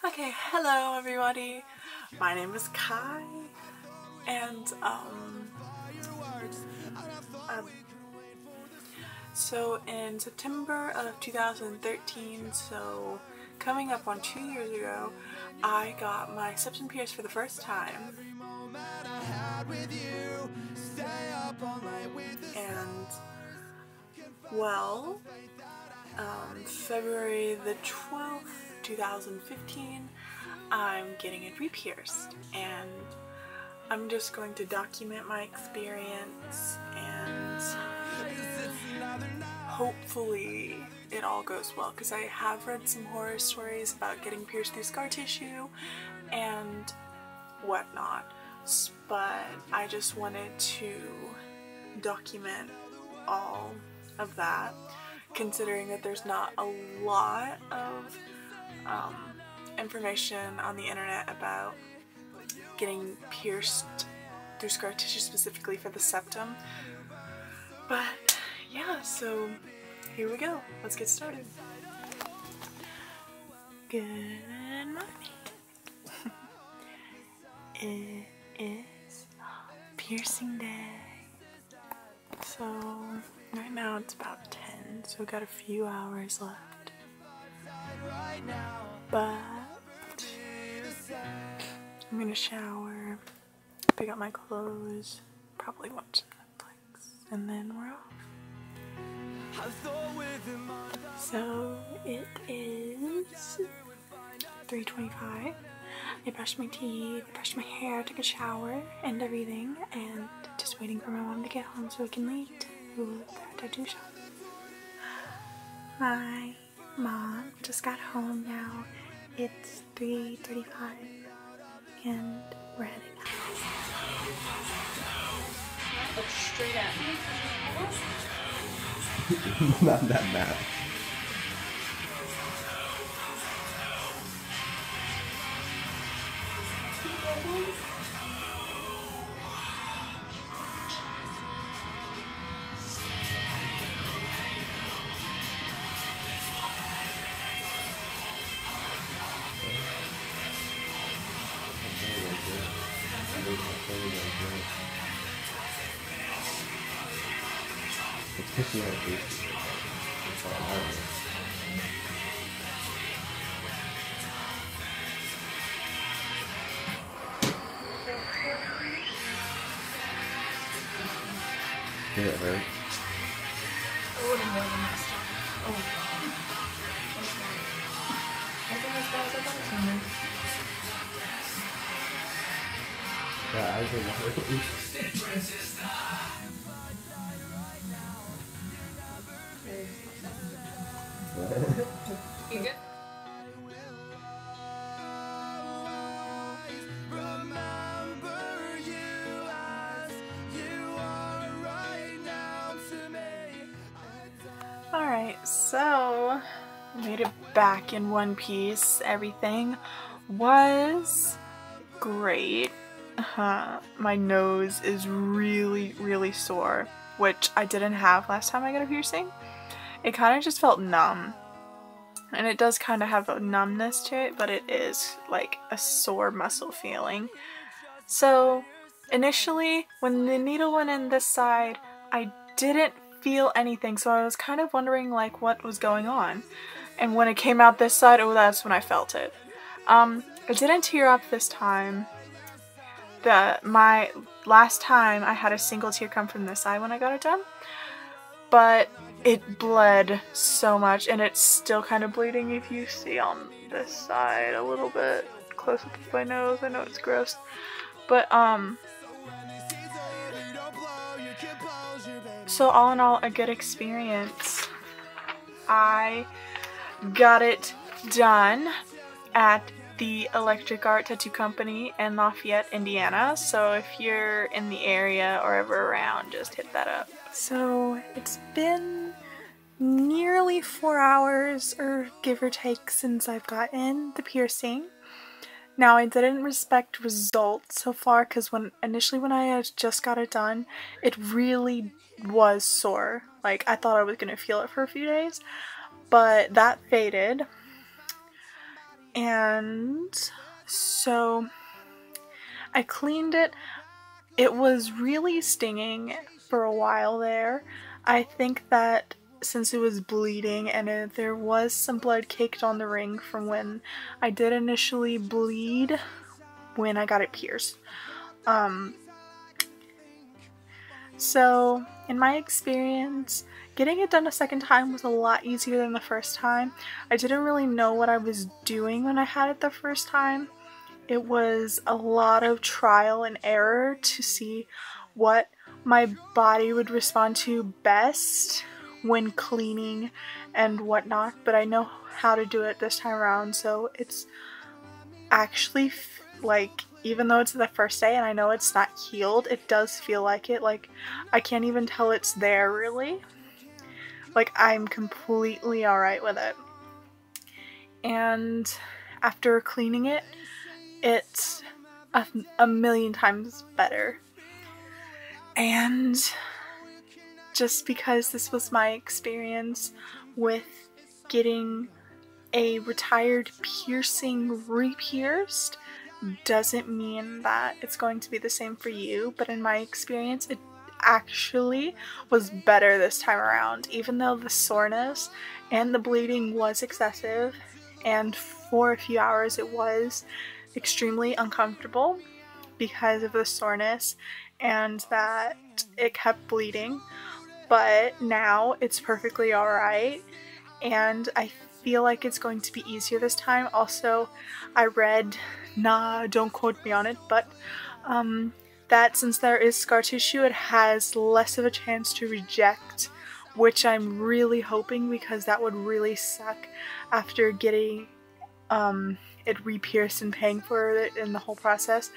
Okay, hello everybody. My name is Kai, and so in September of 2013, so coming up on 2 years ago, I got my septum pierced for the first time. And well, February the 12th, 2015, I'm getting it repierced, and I'm just going to document my experience and hopefully it all goes well, because I have read some horror stories about getting pierced through scar tissue and whatnot, but I just wanted to document all of that, considering that there's not a lot of information on the internet about getting pierced through scar tissue specifically for the septum. But yeah, so here we go. Let's get started. Good morning. It is piercing day. So right now it's about 10, so we've got a few hours left. But I'm gonna shower, pick up my clothes, probably watch some Netflix, and then we're off. So it is 3:25. I brushed my teeth, brushed my hair, took a shower and everything, and just waiting for my mom to get home so we can leave to the tattoo shop. My mom just got home now. It's 3:35 and we're heading out. Look straight at me. Not that bad. It's because she had a face. That's all I know. Did it hurt? I wouldn't know the next time. Oh. I think as bad as I thought it was gonna be. Yeah, I did You good? Alright, so made it back in one piece. Everything was great. My nose is really sore, which I didn't have last time I got a piercing. It kind of just felt numb, and it does kind of have a numbness to it, but it is like a sore muscle feeling. So initially when the needle went in this side, I didn't feel anything, so I was kind of wondering like what was going on, and when it came out this side, oh, that's when I felt it. I didn't tear up this time. My last time I had a single tear come from this side when I got it done, but it bled so much, and it's still kind of bleeding if you see on this side a little bit close up to my nose. I know it's gross, but so all in all, a good experience. I got it done at the Electric Art Tattoo Company in Lafayette, Indiana, so if you're in the area or ever around, just hit that up. So it's been nearly 4 hours, or give or take, since I've gotten the piercing. Now, I didn't respect results so far, because initially when I had just got it done, it really was sore. Like, I thought I was gonna feel it for a few days, but that faded. And so I cleaned it. It was really stinging for a while there. I think that since it was bleeding and there was some blood caked on the ring from when I did initially bleed when I got it pierced. So in my experience, getting it done a second time was a lot easier than the first time. I didn't really know what I was doing when I had it the first time. It was a lot of trial and error to see what my body would respond to best when cleaning and whatnot, but I know how to do it this time around, so it's actually like, even though it's the first day and I know it's not healed, it does feel like it. Like, I can't even tell it's there, really. Like, I'm completely alright with it. And after cleaning it, it's a million times better. And just because this was my experience with getting a retired piercing repierced doesn't mean that it's going to be the same for you, but in my experience it actually was better this time around, even though the soreness and the bleeding was excessive, and for a few hours it was extremely uncomfortable because of the soreness and that it kept bleeding, but now it's perfectly alright and I feel like it's going to be easier this time. Also, I read, don't quote me on it, but that since there is scar tissue, it has less of a chance to reject, which I'm really hoping, because that would really suck after getting it re-pierced and paying for it in the whole process,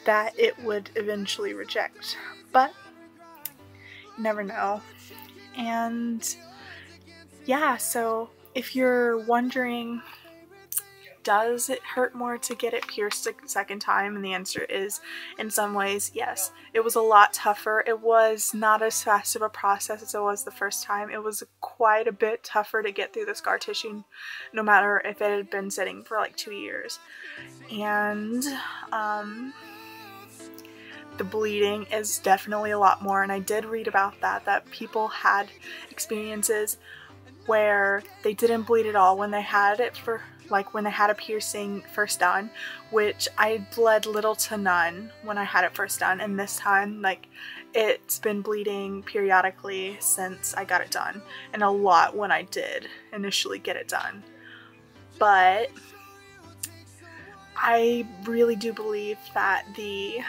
that it would eventually reject. But you never know. And yeah, so if you're wondering, does it hurt more to get it pierced a second time? And the answer is, in some ways, yes. It was a lot tougher. It was not as fast of a process as it was the first time. It was quite a bit tougher to get through the scar tissue, no matter if it had been sitting for like 2 years. And the bleeding is definitely a lot more, and I did read about that people had experiences where they didn't bleed at all when they had it when they had a piercing first done, which I bled little to none when I had it first done, and this time, like, it's been bleeding periodically since I got it done, and a lot when I did initially get it done. But I really do believe that the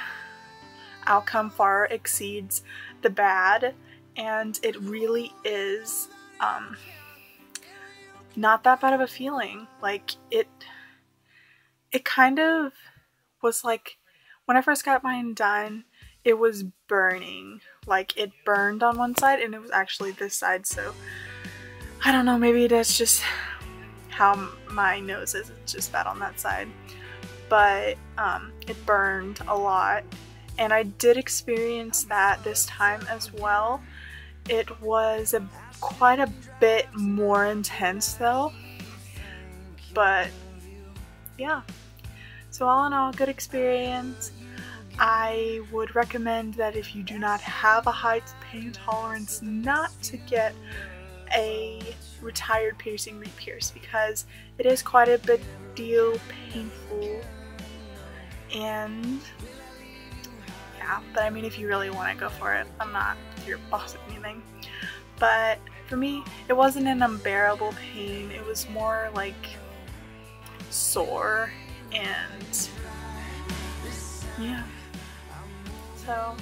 outcome far exceeds the bad, and it really is not that bad of a feeling. Like, it kind of was like, when I first got mine done, it was burning. Like, it burned on one side, and it was actually this side, so I don't know, maybe that's just how my nose is. It's just bad on that side. But it burned a lot, and I did experience that this time as well. It was quite a bit more intense though, but yeah. So all in all, good experience. I would recommend that if you do not have a high pain tolerance, not to get a retired piercing re-pierce, because it is quite a bit painful. And yeah, but I mean, if you really want to go for it, I'm not your boss of anything. But for me, it wasn't an unbearable pain. It was more like sore, and yeah. So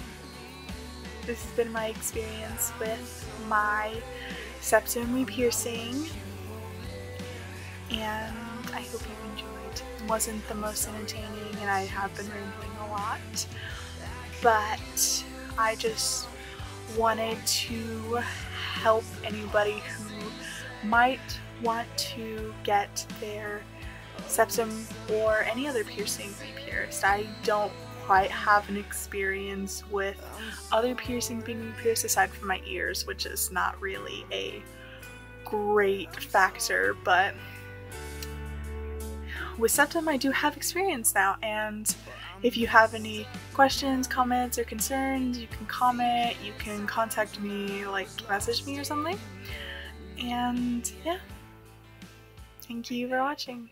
this has been my experience with my septum re-piercing, and I hope you enjoyed. It wasn't the most entertaining, and I have been rambling a lot, but I just wanted to help anybody who might want to get their septum or any other piercing re-pierced. I don't quite have an experience with other piercings being re-pierced aside from my ears, which is not really a great factor, but with Septum I do have experience now, and if you have any questions, comments, or concerns, you can comment, you can contact me, like message me or something. And yeah, thank you for watching.